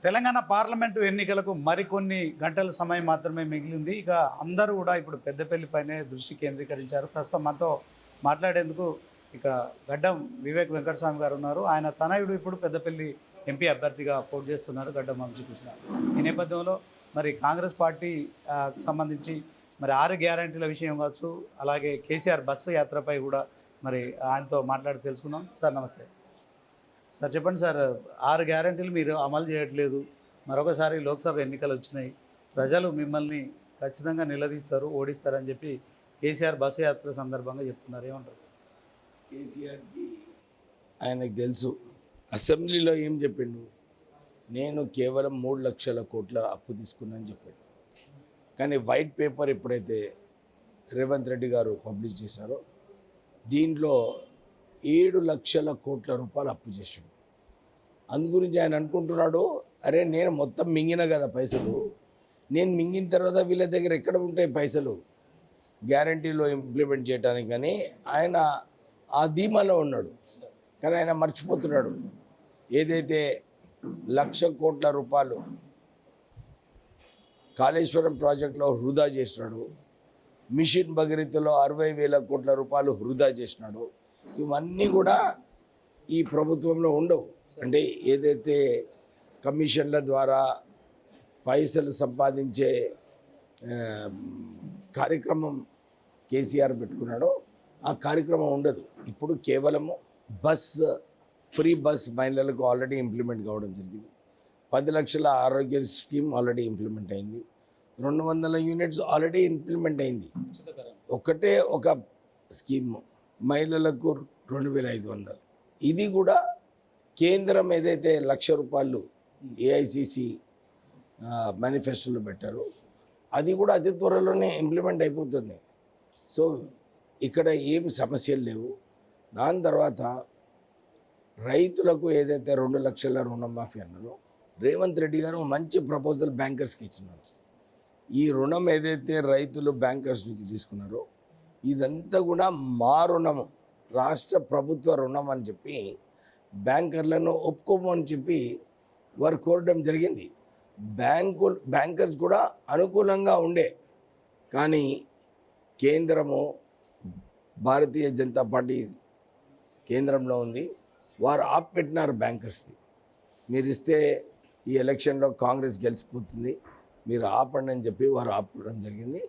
Telangana parliament ఎన్నికలకు మరికొన్ని గంటల సమయం మాత్రమే మిగిలింది. ఇక అందరూ కూడా ఇప్పుడు పెద్దపల్లిపైనే దృష్టి కేంద్రీకరించారు. ప్రస్తుతం మనతో మాట్లాడేందుకు ఇక గడ్డం వివేక్ వెంకటస్వామి గారు ఉన్నారు. ఆయన తనయుడు ఇప్పుడు పెద్దపల్లి ఎంపీ అభ్యర్థిగా పోటీ చేస్తున్నారు, గడ్డం వంశీకృష్ణ. ఈ నేపథ్యంలో మరి కాంగ్రెస్ పార్టీ సంబంధించి మరి 6 గ్యారంటీల విషయం కావచ్చు, అలాగే కేసీఆర్ బస్సు యాత్రపై కూడా మరి ఆయనతో మాట్లాడి తెలుసుకుందాం. సార్ నమస్తే. సార్ చెప్పండి సార్, 6 గ్యారంటీలు మీరు అమలు చేయట్లేదు, మరొకసారి లోక్సభ ఎన్నికలు వచ్చినాయి, ప్రజలు మిమ్మల్ని ఖచ్చితంగా నిలదీస్తారు, ఓడిస్తారని చెప్పి కేసీఆర్ బస్సు యాత్ర సందర్భంగా చెప్తున్నారు. ఏమంటారు సార్? కేసీఆర్కి ఆయనకు తెలుసు, అసెంబ్లీలో ఏం చెప్పిండు, నేను కేవలం 3 లక్షల కోట్ల అప్పు తీసుకున్నానని చెప్పాడు. కానీ వైట్ పేపర్ ఎప్పుడైతే రేవంత్ రెడ్డి గారు పబ్లిష్ చేశారో దీంట్లో 7 లక్షల కోట్ల రూపాయలు అప్పు చేసాడు. అందు గురించి ఆయన అనుకుంటున్నాడు, అరే నేను మొత్తం మింగిన కదా పైసలు, నేను మింగిన తర్వాత వీళ్ళ దగ్గర ఎక్కడ ఉంటాయి పైసలు గ్యారంటీలో ఇంప్లిమెంట్ చేయడానికి. కానీ ఆయన ఆ ధీమాలో ఉన్నాడు. కానీ ఆయన మర్చిపోతున్నాడు, ఏదైతే 1,00,000 కోట్ల రూపాయలు కాళేశ్వరం ప్రాజెక్టులో వృధా చేసినాడు, మిషన్ భగీరథలో 60,000 కోట్ల రూపాయలు వృధా చేసినాడు, ఇవన్నీ కూడా ఈ ప్రభుత్వంలో ఉండవు. అంటే ఏదైతే కమిషన్ల ద్వారా పైసలు సంపాదించే కార్యక్రమం కేసీఆర్ పెట్టుకున్నాడో ఆ కార్యక్రమం ఉండదు. ఇప్పుడు కేవలము ఫ్రీ బస్ మహిళలకు ఆల్రెడీ ఇంప్లిమెంట్ కావడం జరిగింది. 10 లక్షల ఆరోగ్య స్కీమ్ ఆల్రెడీ ఇంప్లిమెంట్ అయింది. 200 యూనిట్స్ ఆల్రెడీ ఇంప్లిమెంట్ అయింది. ఒకటే ఒక స్కీమ్ మహిళలకు 2,500. ఇది కూడా కేంద్రం ఏదైతే 1,00,000 రూపాయలు ఏఐసిసి మేనిఫెస్టోలో పెట్టారో అది కూడా అతి త్వరలోనే ఇంప్లిమెంట్ అయిపోతుంది. సో ఇక్కడ ఏం సమస్యలు లేవు. దాని తర్వాత రైతులకు ఏదైతే 2 లక్షల రుణమాఫీ అన్నారో రేవంత్ రెడ్డి గారు మంచి ప్రపోజల్ బ్యాంకర్స్కి ఇచ్చినారు. ఈ రుణం ఏదైతే రైతులు బ్యాంకర్స్ నుంచి తీసుకున్నారో ఇదంతా కూడా మా రుణము, రాష్ట్ర ప్రభుత్వ రుణం అని చెప్పి బ్యాంకర్లను ఒప్పుకోమని చెప్పి వారు కోరడం జరిగింది. బ్యాంకర్స్ కూడా అనుకూలంగా ఉండే, కానీ కేంద్రము భారతీయ జనతా పార్టీ కేంద్రంలో ఉంది, వారు ఆపెట్టినారు బ్యాంకర్స్ది. మీరు ఇస్తే ఈ ఎలక్షన్లో కాంగ్రెస్ గెలిచిపోతుంది, మీరు ఆపండి అని చెప్పి వారు ఆపడం జరిగింది.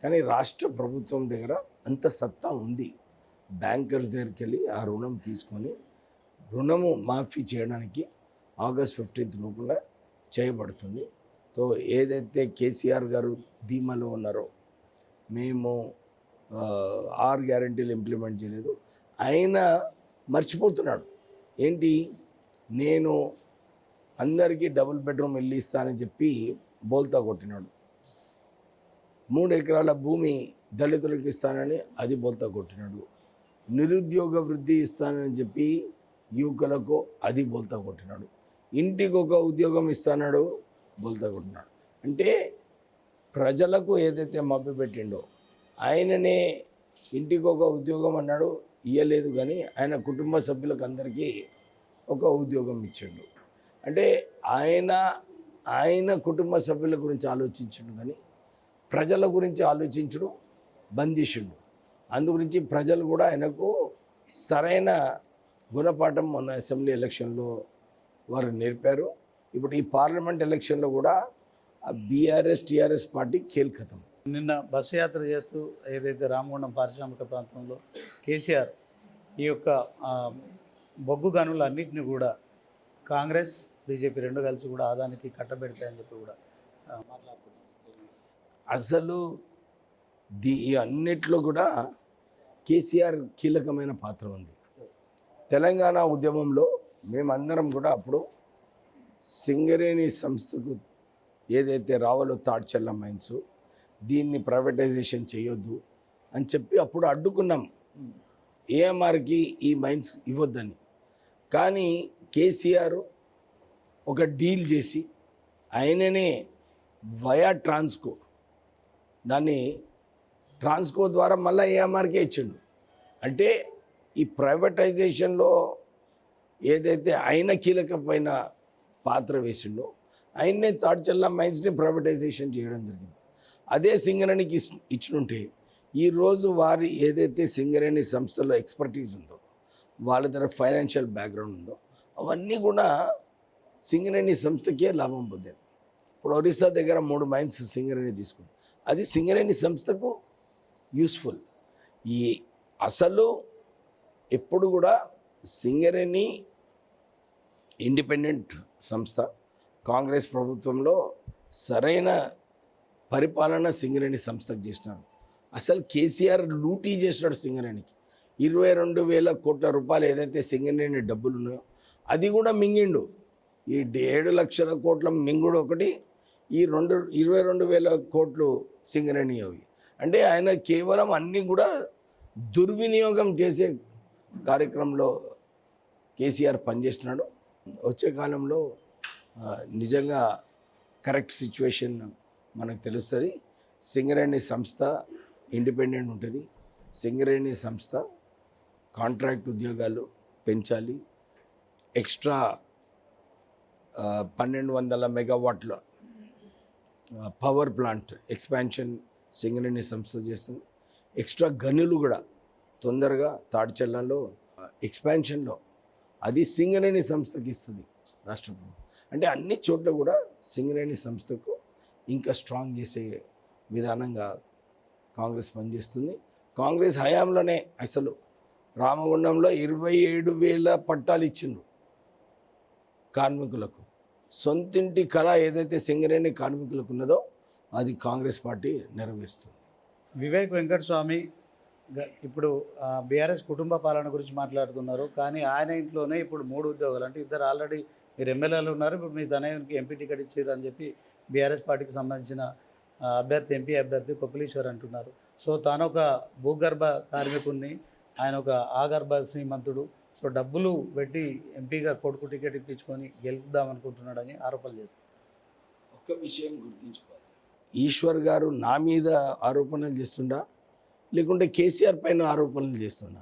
కానీ రాష్ట్ర ప్రభుత్వం దగ్గర అంత సత్తా ఉంది, బ్యాంకర్స్ దగ్గరికి వెళ్ళి ఆ రుణం తీసుకొని రుణము మాఫీ చేయడానికి ఆగస్ట్ 15 లోపల చేయబడుతుంది. సో ఏదైతే కేసీఆర్ గారు ధీమాలో ఉన్నారో మేము 6 గ్యారంటీలు ఇంప్లిమెంట్ చేయలేదు, ఆయన మర్చిపోతున్నాడు. ఏంటి, నేను అందరికీ డబుల్ బెడ్రూమ్ ఇల్లు ఇస్తానని చెప్పి బోల్తా కొట్టినాడు. 3 ఎకరాల భూమి దళితులకు ఇస్తానని అది బోల్తా కొట్టినాడు. నిరుద్యోగ వృద్ధి ఇస్తానని చెప్పి యువకులకు అది బోల్తా కొట్టినాడు. ఇంటికి ఒక ఉద్యోగం ఇస్తానాడు, బోల్తా కొట్టినాడు. అంటే ప్రజలకు ఏదైతే మభ్య పెట్టిండో ఆయననే ఇంటికి ఒక ఉద్యోగం అన్నాడు, ఇయ్యలేదు. కానీ ఆయన కుటుంబ సభ్యులకు అందరికీ ఒక ఉద్యోగం ఇచ్చిండు. అంటే ఆయన కుటుంబ సభ్యుల గురించి ఆలోచించుడు, కానీ ప్రజల గురించి ఆలోచించుడు బంద్ చేసిండు. అందు గురించి ప్రజలు కూడా ఆయనకు సరైన గుణపాఠం మొన్న అసెంబ్లీ ఎలక్షన్లో వారు నేర్పారు. ఇప్పుడు ఈ పార్లమెంట్ ఎలక్షన్లో కూడా బీఆర్ఎస్ టీఆర్ఎస్ పార్టీ ఖేల్ఖతం. నిన్న బస్సు యాత్ర చేస్తూ ఏదైతే రామగుండం పారిశ్రామిక ప్రాంతంలో కేసీఆర్ ఈ యొక్క బొగ్గు గనులు అన్నింటినీ కూడా కాంగ్రెస్ బీజేపీ 2 కలిసి కూడా ఆదానికి కట్టబెడతాయని చెప్పి కూడా మాట్లాడుతున్నారు. అసలు ఈ అన్నిట్లో కూడా కేసీఆర్ కీలకమైన పాత్ర ఉంది. తెలంగాణ ఉద్యమంలో మేమందరం కూడా అప్పుడు సింగరేణి సంస్థకు ఏదైతే రావాలో తాడ్చల్ల మైన్స్ దీన్ని ప్రైవేటైజేషన్ చేయొద్దు అని చెప్పి అప్పుడు అడ్డుకున్నాం, ఏఎంఆర్కి ఈ మైన్స్ ఇవ్వద్దని. కానీ కేసీఆర్ ఒక డీల్ చేసి ఆయననే వయా ట్రాన్స్కో ద్వారా మళ్ళీ ఏఎంఆర్కే ఇచ్చిండు. అంటే ఈ ప్రైవేటైజేషన్లో ఏదైతే ఆయన కీలకమైన పాత్ర వేసిండో ఆయన్నే తాడ్చల్లా మైన్స్ని ప్రైవేటైజేషన్ చేయడం జరిగింది. అదే సింగరేణికి ఇచ్చినుంటే ఈరోజు వారి ఏదైతే సింగరేణి సంస్థలో ఎక్స్పర్టీస్ ఉందో, వాళ్ళ దగ్గర ఫైనాన్షియల్ బ్యాక్గ్రౌండ్ ఉందో, అవన్నీ కూడా సింగరేణి సంస్థకే లాభం పొందారు. ఇప్పుడు ఒరిస్సా దగ్గర 3 మైన్స్ సింగరేణి తీసుకుంది, అది సింగరేణి సంస్థకు యూస్ఫుల్. ఈ అసలు ఎప్పుడు కూడా సింగరేణి ఇండిపెండెంట్ సంస్థ, కాంగ్రెస్ ప్రభుత్వంలో సరైన పరిపాలన సింగరేణి సంస్థకు చేసినాడు. అసలు కేసీఆర్ లూటీ చేసినాడు సింగరేణికి. 22,000 కోట్ల రూపాయలు ఏదైతే సింగరేణి డబ్బులు ఉన్నాయో అది కూడా మింగిండు. ఈ 7 లక్షల కోట్ల మింగుడు ఒకటి, ఈ 22,000 కోట్లు సింగరేణి అవి. అంటే ఆయన కేవలం అన్నీ కూడా దుర్వినియోగం చేసే కార్యక్రమంలో కేసీఆర్ పనిచేస్తున్నాడు. వచ్చే కాలంలో నిజంగా కరెక్ట్ సిచ్యువేషన్ మనకు తెలుస్తుంది. సింగరేణి సంస్థ ఇండిపెండెంట్ ఉంటుంది. సింగరేణి సంస్థ కాంట్రాక్ట్ ఉద్యోగాలు పెంచాలి. ఎక్స్ట్రా 1,200 మెగావాట్ల పవర్ ప్లాంట్ ఎక్స్పాన్షన్ సింగరేణి సంస్థ చేస్తుంది. ఎక్స్ట్రా గనులు కూడా తొందరగా తాడ్చల్లలో ఎక్స్పాన్షన్లో అది సింగరేణి సంస్థకి ఇస్తుంది రాష్ట్ర ప్రభుత్వం. అంటే అన్ని చోట్ల కూడా సింగరేణి సంస్థకు ఇంకా స్ట్రాంగ్ చేసే విధానంగా కాంగ్రెస్ పనిచేస్తుంది. కాంగ్రెస్ హయాంలోనే అసలు రామగుండంలో 27,000 పట్టాలు ఇచ్చిండ్రు కార్మికులకు. సొంతింటి కళ ఏదైతే సింగరేణి కార్మికులకు ఉన్నదో అది కాంగ్రెస్ పార్టీ నెరవేరుస్తుంది. వివేక్ వెంకటస్వామి ఇప్పుడు బీఆర్ఎస్ కుటుంబ పాలన గురించి మాట్లాడుతున్నారు, కానీ ఆయన ఇంట్లోనే ఇప్పుడు 3 ఉద్యోగాలు, అంటే ఇద్దరు ఆల్రెడీ మీరు ఎమ్మెల్యేలు ఉన్నారు, ఇప్పుడు మీ తనయునికి ఎంపీ టికెట్ ఇచ్చారు అని చెప్పి బీఆర్ఎస్ పార్టీకి సంబంధించిన అభ్యర్థి ఎంపీ అభ్యర్థి కొప్పులీశ్వర్ అంటున్నారు. సో తాను ఒక భూగర్భ కార్మికుడిని, ఆయన ఒక ఆగర్భ శ్రీమంతుడు, సో డబ్బులు పెట్టి ఎంపీగా కొడుకు టికెట్ ఇప్పించుకొని గెలుపుదామనుకుంటున్నాడని ఆరోపణలు చేస్తారు. ఒక్క విషయం గుర్తుంచుకోవాలి, ఈశ్వర్ గారు నా మీద ఆరోపణలు చేస్తుండా లేకుంటే కేసీఆర్ పైన ఆరోపణలు చేస్తున్నా,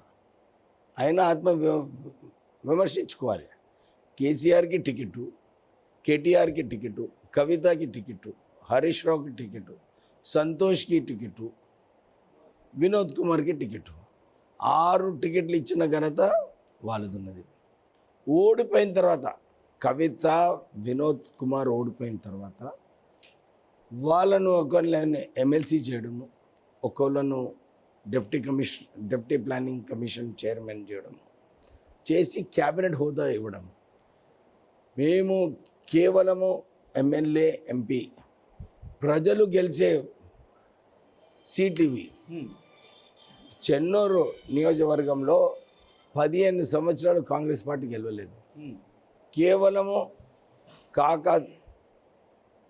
ఆయన విమర్శించుకోవాలి. కేసీఆర్కి టికెట్టు, కేటీఆర్కి టికెట్టు, కవితకి టికెట్టు, హరీష్ రావుకి టికెట్టు, సంతోష్కి టికెట్టు, వినోద్ కుమార్కి టికెట్టు, 6 టికెట్లు ఇచ్చిన ఘనత వాళ్ళదున్నది. ఓడిపోయిన తర్వాత కవిత, వినోద్ కుమార్ ఓడిపోయిన తర్వాత వాళ్ళను ఒకళ్ళని ఎమ్మెల్సీ చేయడము, ఒకళ్ళను డిప్యూటీ ప్లానింగ్ కమిషన్ చైర్మన్ చేయడం చేసి క్యాబినెట్ హోదా ఇవ్వడం. మేము కేవలము ఎమ్మెల్యే ఎంపీ ప్రజలు గెలిచే సీటీవీ చెన్నూరు నియోజకవర్గంలో 15 సంవత్సరాలు కాంగ్రెస్ పార్టీ గెలవలేదు. కేవలము కాకా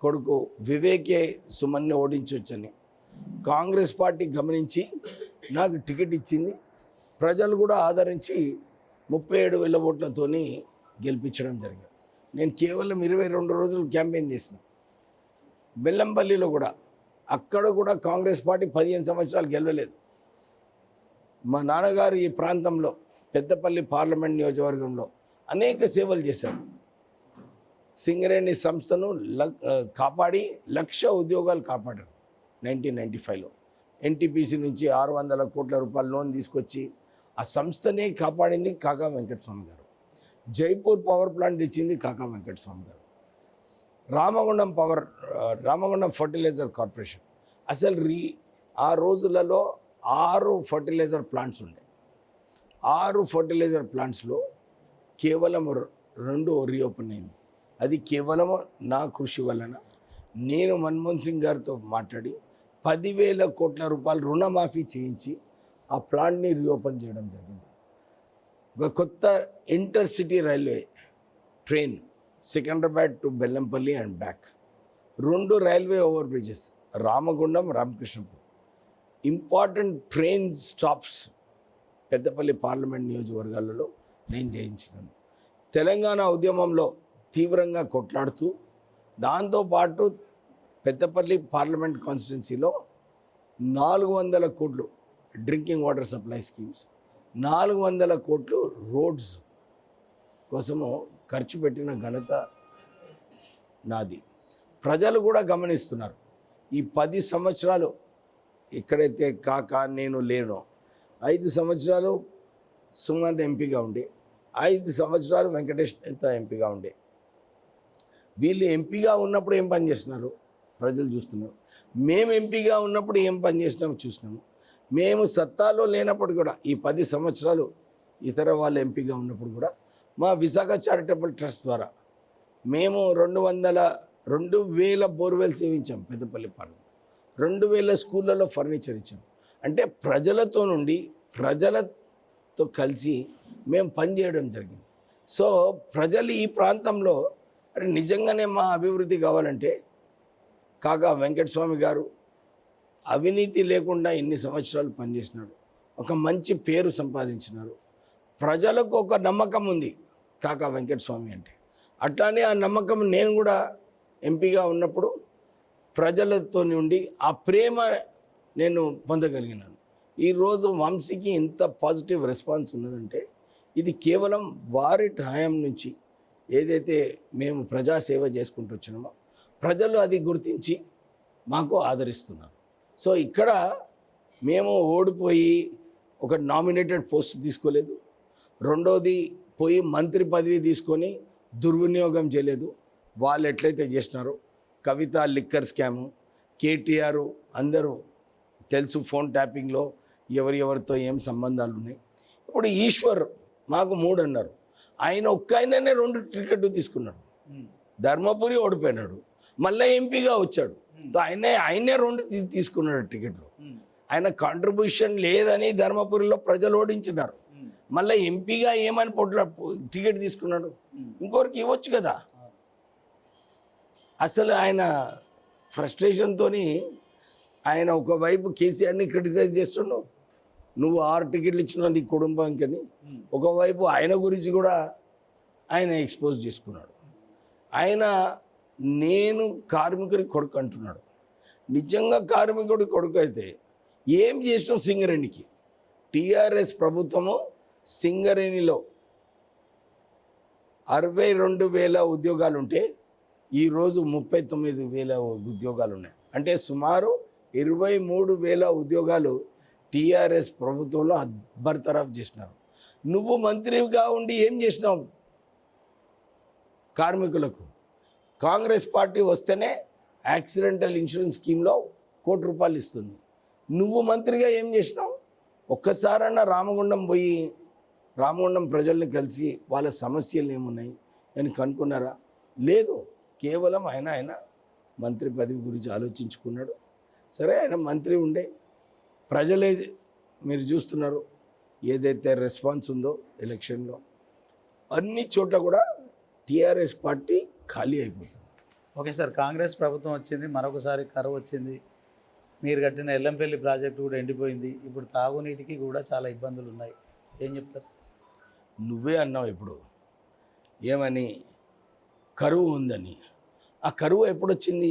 కొడుకు వివేకే సుమన్ని ఓడించవచ్చని కాంగ్రెస్ పార్టీ గమనించి నాకు టికెట్ ఇచ్చింది. ప్రజలు కూడా ఆదరించి 37,000 ఓట్లతోని గెలిపించడం జరిగింది. నేను కేవలం 22 రోజులు క్యాంపెయిన్ చేసిన బెల్లంపల్లిలో కూడా, అక్కడ కూడా కాంగ్రెస్ పార్టీ 15 సంవత్సరాలు గెలవలేదు. మా నాన్నగారు ఈ ప్రాంతంలో పెద్దపల్లి పార్లమెంట్ నియోజకవర్గంలో అనేక సేవలు చేశారు. సింగరేణి సంస్థను కాపాడి 1,00,000 ఉద్యోగాలు కాపాడారు. 1995లో ఎన్టీపీసీ నుంచి 600 కోట్ల రూపాయల లోన్ తీసుకొచ్చి ఆ సంస్థనే కాపాడింది కాకా వెంకటస్వామి గారు. జైపూర్ పవర్ ప్లాంట్ తెచ్చింది కాకా వెంకటస్వామి గారు. రామగుండం ఫర్టిలైజర్ కార్పొరేషన్, అసలు ఆ రోజులలో 6 ఫర్టిలైజర్ ప్లాంట్స్ ఉండే. 6 ఫర్టిలైజర్ ప్లాంట్స్లో కేవలం 2 రీఓపెన్ అయింది. అది కేవలం నా కృషి వలన. నేను మన్మోహన్ సింగ్ గారితో మాట్లాడి 10,000 కోట్ల రూపాయలు రుణమాఫీ చేయించి ఆ ప్లాంట్ని రీఓపెన్ చేయడం జరిగింది. ఒక కొత్త intercity railway train Secunderabad to Bellampalli and back, 2 railway over bridges Ramagundam, Ramakrishnapur, important train stops Peddapalli parliament నియోజకవర్గాలలో నేను చేయించినాను. తెలంగాణ ఉద్యమంలో తీవ్రంగా కొట్లాడుతూ దాంతోపాటు పెద్దపల్లి పార్లమెంట్ కాన్స్టిట్యున్సీలో 400 కోట్లు డ్రింకింగ్ వాటర్ సప్లై స్కీమ్స్, 400 కోట్లు రోడ్స్ కోసము ఖర్చు పెట్టిన ఘనత నాది. ప్రజలు కూడా గమనిస్తున్నారు. ఈ 10 సంవత్సరాలు ఎక్కడైతే నేను లేనో 5 సంవత్సరాలు సుమన్ ఎంపీగా ఉండే, 5 సంవత్సరాలు వెంకటేష్ నేత ఎంపీగా ఉండే. వీళ్ళు ఎంపీగా ఉన్నప్పుడు ఏం పని చేస్తున్నారు ప్రజలు చూస్తున్నారు. మేము ఎంపీగా ఉన్నప్పుడు ఏం పని చేసినామో చూసినాము. మేము సత్తాలో లేనప్పుడు కూడా ఈ 10 సంవత్సరాలు ఇతర వాళ్ళు ఎంపీగా ఉన్నప్పుడు కూడా మా విశాఖ చారిటబుల్ ట్రస్ట్ ద్వారా మేము 2,000 బోర్వెల్స్ ఇచ్చాం. పెద్దపల్లి పాలన 2,000 స్కూళ్ళలో ఫర్నిచర్ ఇచ్చాం. అంటే ప్రజలతో కలిసి మేము పనిచేయడం జరిగింది. సో ప్రజలు ఈ ప్రాంతంలో అంటే నిజంగానే మా అభివృద్ధి కావాలంటే కాకా వెంకటస్వామి గారు అవినీతి లేకుండా ఇన్ని సంవత్సరాలు పనిచేసినాడు, ఒక మంచి పేరు సంపాదించినారు. ప్రజలకు ఒక నమ్మకం ఉంది కాకా వెంకటస్వామి అంటే. అట్లానే ఆ నమ్మకం నేను కూడా ఎంపీగా ఉన్నప్పుడు ప్రజలతో నుండి ఆ ప్రేమ నేను పొందగలిగినాను. ఈరోజు వంశీకి ఇంత పాజిటివ్ రెస్పాన్స్ ఉన్నదంటే ఇది కేవలం వారి హయాం నుంచి ఏదైతే మేము ప్రజాసేవ చేసుకుంటూ వచ్చినామో ప్రజలు అది గుర్తించి మాకు ఆదరిస్తున్నారు. సో ఇక్కడ మేము ఓడిపోయి ఒక నామినేటెడ్ పోస్ట్ తీసుకోలేదు. రెండోది పోయి మంత్రి పదవి తీసుకొని దుర్వినియోగం చేయలేదు. వాళ్ళు ఎట్లయితే చేసినారో కవిత లిక్కర్ స్కాము, కేటీఆర్ అందరూ తెలుసు ఫోన్ ట్యాపింగ్లో ఎవరితో ఏం సంబంధాలు ఉన్నాయి. ఇప్పుడు ఈశ్వర్ మాకు 3 అన్నారు, ఆయన ఒక్కఆయననే 2 టికెట్లు తీసుకున్నాడు. ధర్మపురి ఓడిపోయినాడు, మళ్ళీ ఎంపీగా వచ్చాడు. ఆయనే 2 తీసుకున్నాడు టికెట్లు. ఆయన కాంట్రిబ్యూషన్ లేదని ధర్మపురిలో ప్రజలు ఓడించినారు. మళ్ళీ ఎంపీగా ఏమని టికెట్ తీసుకున్నాడు, ఇంకొకరికి ఇవ్వచ్చు కదా. అసలు ఆయన ఫ్రస్ట్రేషన్తో ఆయన ఒకవైపు కేసీఆర్ని క్రిటిసైజ్ చేస్తున్నావు, నువ్వు 6 టికెట్లు ఇచ్చినావు నీ కుటుంబానికి అని. ఒకవైపు ఆయన గురించి కూడా ఆయన ఎక్స్పోజ్ చేసుకున్నాడు. ఆయన నేను కార్మికుడి కొడుకు అంటున్నాడు. నిజంగా కార్మికుడి కొడుకు అయితే ఏం చేసినావు సింగరేణికి? టీఆర్ఎస్ ప్రభుత్వము సింగరేణిలో 62,000 ఉద్యోగాలు ఉంటే ఈరోజు 39,000 ఉద్యోగాలు ఉన్నాయి. అంటే సుమారు 23,000 ఉద్యోగాలు టీఆర్ఎస్ ప్రభుత్వంలో బర్తరఫ్ చేసినారు. నువ్వు మంత్రిగా ఉండి ఏం చేసినావు కార్మికులకు? కాంగ్రెస్ పార్టీ వస్తేనే యాక్సిడెంటల్ ఇన్సూరెన్స్ స్కీమ్లో ₹1,00,00,000 ఇస్తుంది. నువ్వు మంత్రిగా ఏం చేసినావు? ఒక్కసారన్నా రామగుండం పోయి రామగుండం ప్రజల్ని కలిసి వాళ్ళ సమస్యలు ఏమున్నాయి అని కనుక్కున్నారా? లేదు. కేవలం ఆయన మంత్రి పదవి గురించి ఆలోచించుకున్నాడు. సరే, ఆయన మంత్రి ఉండే ప్రజలే మీరు చూస్తున్నారు ఏదైతే రెస్పాన్స్ ఉందో ఎలక్షన్లో అన్ని చోట్ల కూడా టీఆర్ఎస్ పార్టీ ఖాళీ అయిపోతుంది. ఓకే సార్, కాంగ్రెస్ ప్రభుత్వం వచ్చింది, మరొకసారి కరువు వచ్చింది, మీరు కట్టిన ఎల్లంపల్లి ప్రాజెక్టు కూడా ఎండిపోయింది, ఇప్పుడు తాగునీటికి కూడా చాలా ఇబ్బందులు ఉన్నాయి, ఏం చెప్తారు? నువ్వే అన్నావు ఇప్పుడు ఏమని, కరువు ఉందని. ఆ కరువు ఎప్పుడు వచ్చింది?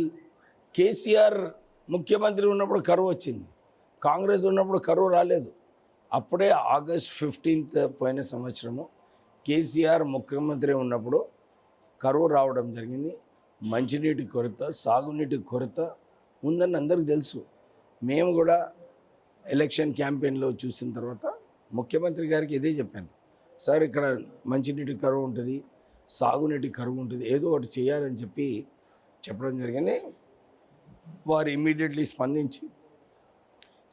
కేసీఆర్ ముఖ్యమంత్రి ఉన్నప్పుడు కరువు వచ్చింది, కాంగ్రెస్ ఉన్నప్పుడు కరువు రాలేదు. అప్పుడే August 15th పోయిన సంవత్సరము కేసీఆర్ ముఖ్యమంత్రి ఉన్నప్పుడు కరువు రావడం జరిగింది. మంచినీటి కొరత, సాగునీటి కొరత ఉందని అందరికీ తెలుసు. మేము కూడా ఎలక్షన్ క్యాంపెయిన్లో చూసిన తర్వాత ముఖ్యమంత్రి గారికి ఇదే చెప్పాను, సార్ ఇక్కడ మంచినీటి కరువు ఉంటుంది, సాగునీటి కరువు ఉంటుంది, ఏదో ఒకటి చేయాలని చెప్పడం జరిగింది. వారు ఇమ్మీడియట్లీ స్పందించి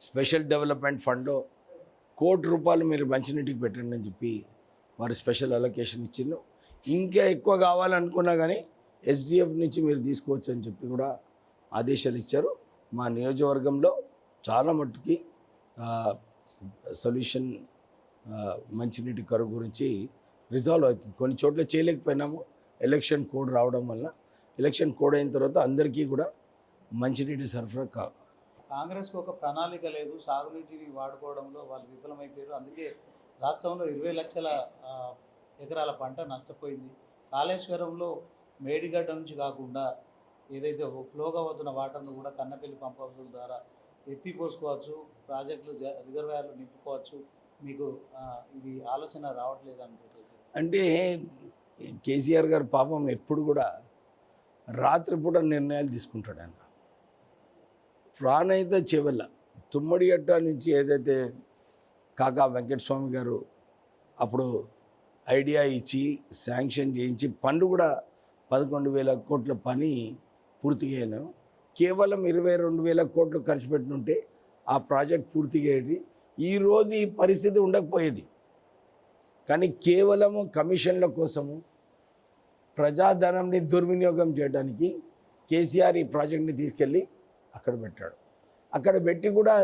స్పెషల్ డెవలప్మెంట్ ఫండ్లో ₹1,00,00,000 మీరు మంచినీటికి పెట్టండి అని చెప్పి వారు స్పెషల్ అలొకేషన్ ఇచ్చిండు. ఇంకా ఎక్కువ కావాలనుకున్నా కానీ SDF నుంచి మీరు తీసుకోవచ్చు అని చెప్పి కూడా ఆదేశాలు ఇచ్చారు. మా నియోజకవర్గంలో చాలా మట్టుకి సొల్యూషన్ మంచినీటి కరువు గురించి రిజాల్వ్ అవుతుంది. కొన్ని చోట్ల చేయలేకపోయినాము ఎలక్షన్ కోడ్ రావడం వల్ల. ఎలక్షన్ కోడ్ అయిన తర్వాత అందరికీ కూడా మంచినీటి సరఫరా కాంగ్రెస్కు ఒక ప్రణాళిక లేదు, సాగునీటిని వాడుకోవడంలో వాళ్ళు విఫలమైపోయారు. అందుకే రాష్ట్రంలో 20 లక్షల ఎకరాల పంట నష్టపోయింది. కాళేశ్వరంలో మేడిగడ్డ నుంచి కాకుండా ఏదైతే ఫ్లోగా అవుతున్న వాటర్ను కూడా కన్నపల్లి పంప్ హౌస్ల ద్వారా ఎత్తిపోసుకోవచ్చు, ప్రాజెక్టులు రిజర్వాయర్లు నింపుకోవచ్చు. మీకు ఇది ఆలోచన రావట్లేదు అనుకుంటే? అంటే కేసీఆర్ గారు పాపం ఎప్పుడు కూడా రాత్రిపూట నిర్ణయాలు తీసుకుంటాడు ఆయన. ప్రాణహిత చెవెళ్ళ తుమ్మడిగట్ట నుంచి ఏదైతే కాకా వెంకటస్వామి గారు అప్పుడు ఐడియా ఇచ్చి శాంక్షన్ చేయించి పనులు కూడా 11,000 కోట్ల పని పూర్తి చేయలేం. కేవలం 22,000 కోట్లు ఖర్చు పెట్టినుంటే ఆ ప్రాజెక్ట్ పూర్తిగా అయ్యేది. ఈరోజు ఈ పరిస్థితి ఉండకపోయేది. కానీ కేవలము కమిషన్ల కోసము ప్రజాధనంని దుర్వినియోగం చేయడానికి కేసీఆర్ ఈ ప్రాజెక్ట్ని తీసుకెళ్ళి అక్కడ పెట్టాడు. అక్కడ పెట్టి కూడా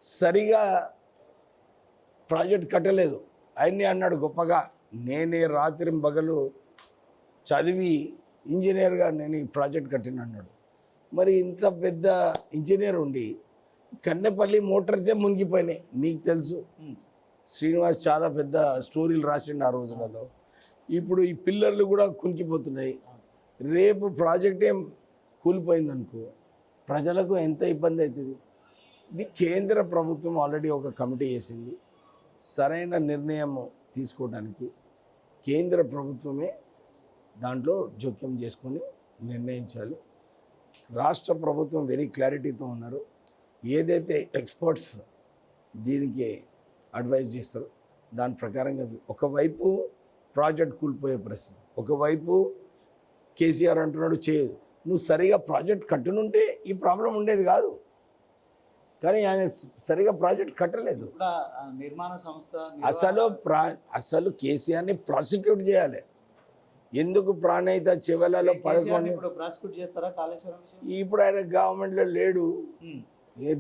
సరిగా ప్రాజెక్ట్ కట్టలేదు. ఆయన్ని అన్నాడు గొప్పగా, నేనే రాత్రి పగలు చదివి ఇంజనీర్గా నేను ఈ ప్రాజెక్ట్ కట్టిన అన్నాడు. మరి ఇంత పెద్ద ఇంజనీర్ ఉండి కన్నెపల్లి మోటార్సే మునిగిపోయినాయి. నీకు తెలుసు, శ్రీనివాస్ చాలా పెద్ద స్టోరీలు రాసిండు ఆ రోజులలో. ఇప్పుడు ఈ పిల్లర్లు కూడా కునికిపోతున్నాయి. రేపు ప్రాజెక్ట్ ఏం కూలిపోయిందనుకో ప్రజలకు ఎంత ఇబ్బంది అవుతుంది. ఇది కేంద్ర ప్రభుత్వం ఆల్రెడీ ఒక కమిటీ వేసింది. సరైన నిర్ణయం తీసుకోవడానికి కేంద్ర ప్రభుత్వమే దాంట్లో జోక్యం చేసుకొని నిర్ణయించాలి. రాష్ట్ర ప్రభుత్వం వెరీ క్లారిటీతో ఉన్నారు. ఏదైతే ఎక్స్పర్ట్స్ దీనికి అడ్వైజ్ చేస్తారో దాని ప్రకారంగా ఒకవైపు ప్రాజెక్ట్ కూలిపోయే పరిస్థితి, ఒకవైపు కేసీఆర్ అంటున్నాడు చేయదు. నువ్వు సరిగా ప్రాజెక్ట్ కట్టునుంటే ఈ ప్రాబ్లం ఉండేది కాదు. కానీ ఆయన సరిగా ప్రాజెక్ట్ కట్టలేదు. నిర్మాణ సంస్థ అసలు కేసీఆర్ని ప్రాసిక్యూట్ చేయాలి. ఎందుకు ప్రాణహిత చెవెలలో 11 ఇప్పుడు ప్రాసిక్యూట్ చేస్తారా కాళేశ్వరం విషయం? ఇప్పుడు ఆయన గవర్నమెంట్లో లేడు.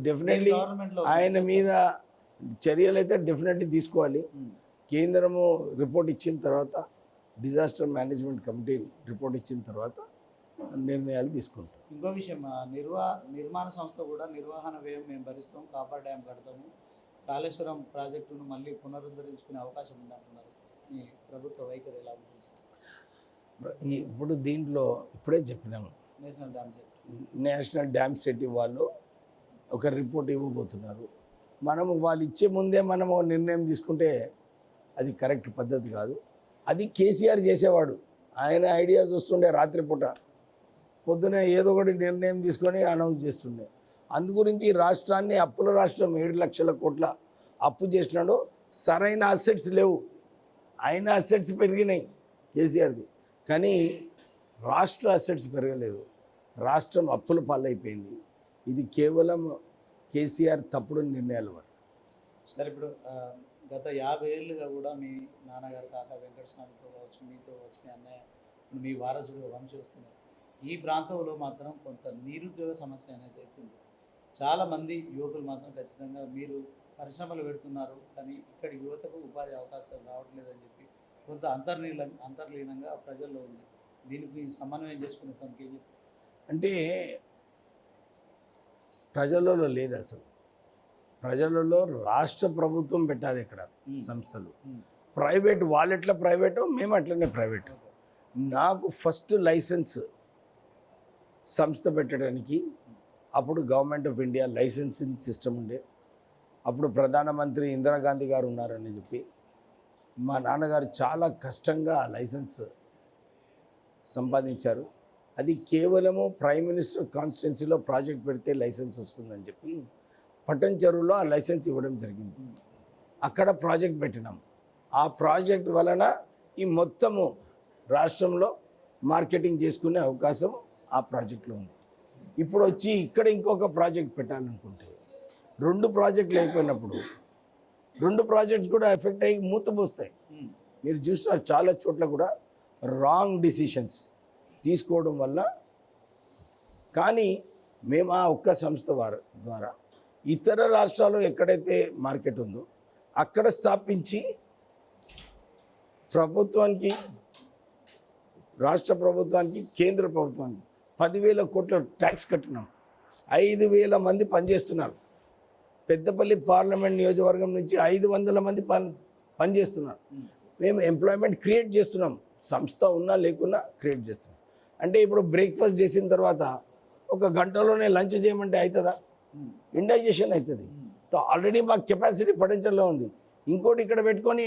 డెఫినెట్లీ ఆయన మీద చర్యలు అయితే డెఫినెట్లీ తీసుకోవాలి. కేంద్రము రిపోర్ట్ ఇచ్చిన తర్వాత, డిజాస్టర్ మేనేజ్మెంట్ కమిటీ రిపోర్ట్ ఇచ్చిన తర్వాత నిర్ణయాలు తీసుకుంటాం. ఇంకో విషయం, నిర్మాణ సంస్థ కూడా నిర్వహణ వ్యయం మేము భరిస్తాం, కాపర్ డ్యామ్ కడతాము, కాళేశ్వరం ప్రాజెక్టును మళ్ళీ పునరుద్ధరించుకునే అవకాశం ఉందంటున్నారు. మీ ప్రభుత్వ వైఖరి ఎలా ఉంటుంది? ఇప్పుడు దీంట్లో ఇప్పుడే చెప్పినాము, నేషనల్ డ్యామ్ సెట్ వాళ్ళు ఒక రిపోర్ట్ ఇవ్వబోతున్నారు. మనము వాళ్ళు ఇచ్చే ముందే మనం ఒక నిర్ణయం తీసుకుంటే అది కరెక్ట్ పద్ధతి కాదు. అది కేసీఆర్ చేసేవాడు. ఆయన ఐడియాస్ వస్తుండే రాత్రిపూట, పొద్దునే ఏదో ఒకటి నిర్ణయం తీసుకొని అనౌన్స్ చేస్తుండే. అందుగురించి రాష్ట్రాన్ని అప్పుల రాష్ట్రం 7 లక్షల కోట్ల అప్పు చేసినాడు. సరైన అసెట్స్ లేవు. ఆయన అసెట్స్ పెరిగినాయి కేసీఆర్ది, కానీ రాష్ట్ర అసెట్స్ పెరగలేదు. రాష్ట్రం అప్పుల పాలైపోయింది. ఇది కేవలం కేసీఆర్ తప్పుడు నిర్ణయాల వల్ల. సరే, ఇప్పుడు గత 50 ఏళ్ళుగా కూడా మీ నాన్నగారు కాకా వెంకటస్వామితో కావచ్చు, మీతో వచ్చిన అన్నయ్య, మీ వారసుడు వంశీ వస్తున్నారు. ఈ ప్రాంతంలో మాత్రం కొంత నిరుద్యోగ సమస్య అనేది అవుతుంది. చాలామంది యువకులు మాత్రం ఖచ్చితంగా మీరు పరిశ్రమలు పెడుతున్నారు, కానీ ఇక్కడ యువతకు ఉపాధి అవకాశాలు రావట్లేదని చెప్పి కొంత అంతర్లీనంగా ప్రజల్లో ఉంది. దీనికి సమన్వయం చేసుకునే తనకి ఏం చెప్తారు? అంటే ప్రజలలో లేదు. అసలు ప్రజలలో రాష్ట్ర ప్రభుత్వం పెట్టాలి ఇక్కడ సంస్థలు. ప్రైవేట్ వాళ్ళెట్లా ప్రైవేటు, మేము అట్లనే ప్రైవేట్. నాకు ఫస్ట్ లైసెన్స్ సంస్థ పెట్టడానికి అప్పుడు government of India licensing system ఉండే. అప్పుడు ప్రధానమంత్రి ఇందిరాగాంధీ గారు ఉన్నారని చెప్పి మా నాన్నగారు చాలా కష్టంగా లైసెన్స్ సంపాదించారు. అది కేవలము ప్రైమ్ మినిస్టర్ కాన్స్టిట్యున్సీలో ప్రాజెక్ట్ పెడితే లైసెన్స్ వస్తుందని చెప్పి పట్టణ్ చెరువులో ఆ లైసెన్స్ ఇవ్వడం జరిగింది. అక్కడ ప్రాజెక్ట్ పెట్టినాం. ఆ ప్రాజెక్ట్ వలన ఈ మొత్తము రాష్ట్రంలో మార్కెటింగ్ చేసుకునే అవకాశం ఆ ప్రాజెక్టులో ఉంది. ఇప్పుడు వచ్చి ఇక్కడ ఇంకొక ప్రాజెక్ట్ పెట్టాలనుకుంటే 2 ప్రాజెక్టులు అయిపోయినప్పుడు 2 ప్రాజెక్ట్స్ కూడా ఎఫెక్ట్ అయ్యి మూతపోస్తాయి. మీరు చూసిన చాలా చోట్ల కూడా రాంగ్ డిసిషన్స్ తీసుకోవడం వల్ల. కానీ మేము ఆ ఒక్క సంస్థ ద్వారా ఇతర రాష్ట్రాల్లో ఎక్కడైతే మార్కెట్ ఉందో అక్కడ స్థాపించి ప్రభుత్వానికి, రాష్ట్ర ప్రభుత్వానికి, కేంద్ర ప్రభుత్వానికి 10,000 కోట్ల ట్యాక్స్ కట్టినాం. 5,000 మంది పనిచేస్తున్నారు. పెద్దపల్లి పార్లమెంట్ నియోజకవర్గం నుంచి 500 మంది పనిచేస్తున్నారు. మేము ఎంప్లాయ్మెంట్ క్రియేట్ చేస్తున్నాం. సంస్థ ఉన్నా లేకున్నా క్రియేట్ చేస్తున్నాం. అంటే ఇప్పుడు బ్రేక్ఫాస్ట్ చేసిన తర్వాత 1 గంటలోనే లంచ్ చేయమంటే అవుతుందా? ఇండైజెషన్ అవుతుంది. ఆల్రెడీ మాకు కెపాసిటీ పొటెన్షియల్లో ఉంది. ఇంకోటి ఇక్కడ పెట్టుకొని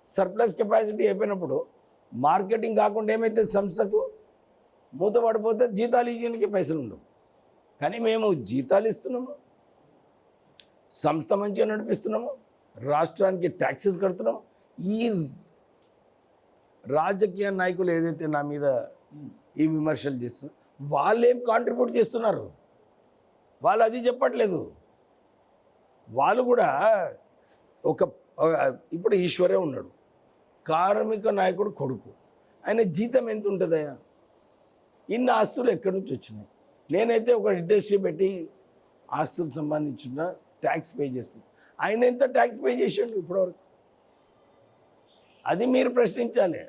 సర్ప్లస్ కెపాసిటీ అయిపోయినప్పుడు మార్కెటింగ్ కాకుండా ఏమవుతుంది? సంస్థకు మూతపడిపోతే జీతాలు ఇవ్వడానికి పైసలు ఉండవు. కానీ మేము జీతాలు ఇస్తున్నాము, సంస్థ మంచిగా నడిపిస్తున్నాము, రాష్ట్రానికి ట్యాక్సెస్ కడుతున్నాం. ఈ రాజకీయ నాయకులు ఏదైతే నా మీద ఈ విమర్శలు చేస్తున్నారు, వాళ్ళు ఏం కాంట్రిబ్యూట్ చేస్తున్నారు, వాళ్ళు అది చెప్పట్లేదు. వాళ్ళు కూడా ఇప్పుడు ఈశ్వరే ఉన్నాడు, కార్మిక నాయకుడు కొడుకు, ఆయన జీతం ఎంత ఉంటుందయ్యా? ఇన్ని ఆస్తులు ఎక్కడి నుంచి వచ్చినాయి? నేనైతే ఒక ఇండస్ట్రీ పెట్టి ఆస్తులకు సంబంధించిన ట్యాక్స్ పే చేస్తున్నాను. ఆయన ఎంత ట్యాక్స్ పే చేసాడు ఇప్పటివరకు? అది మీరు ప్రశ్నించాలి,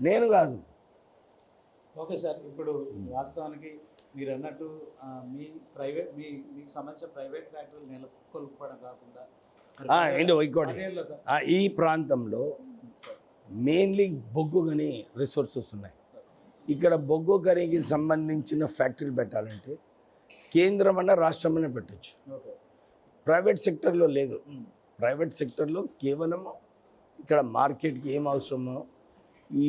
నేను కాదు. ఓకే సార్, ఇప్పుడు వాస్తవానికి మీరు అన్నట్టు మీకు సంబంధించిన ప్రైవేట్ ఫ్యాక్టరీలు నెలకొల్పడం కాకుండా ఏంటి ఇంకోటి, ఈ ప్రాంతంలో మెయిన్లీ బొగ్గు గని రిసోర్సెస్ ఉన్నాయి. ఇక్కడ బొగ్గు గనికి సంబంధించిన ఫ్యాక్టరీలు పెట్టాలంటే కేంద్రం అన్న రాష్ట్రం అన్న పెట్టచ్చు. ప్రైవేట్ సెక్టర్లో లేదు. ప్రైవేట్ సెక్టర్లో కేవలం ఇక్కడ మార్కెట్కి ఏం అవసరమో ఈ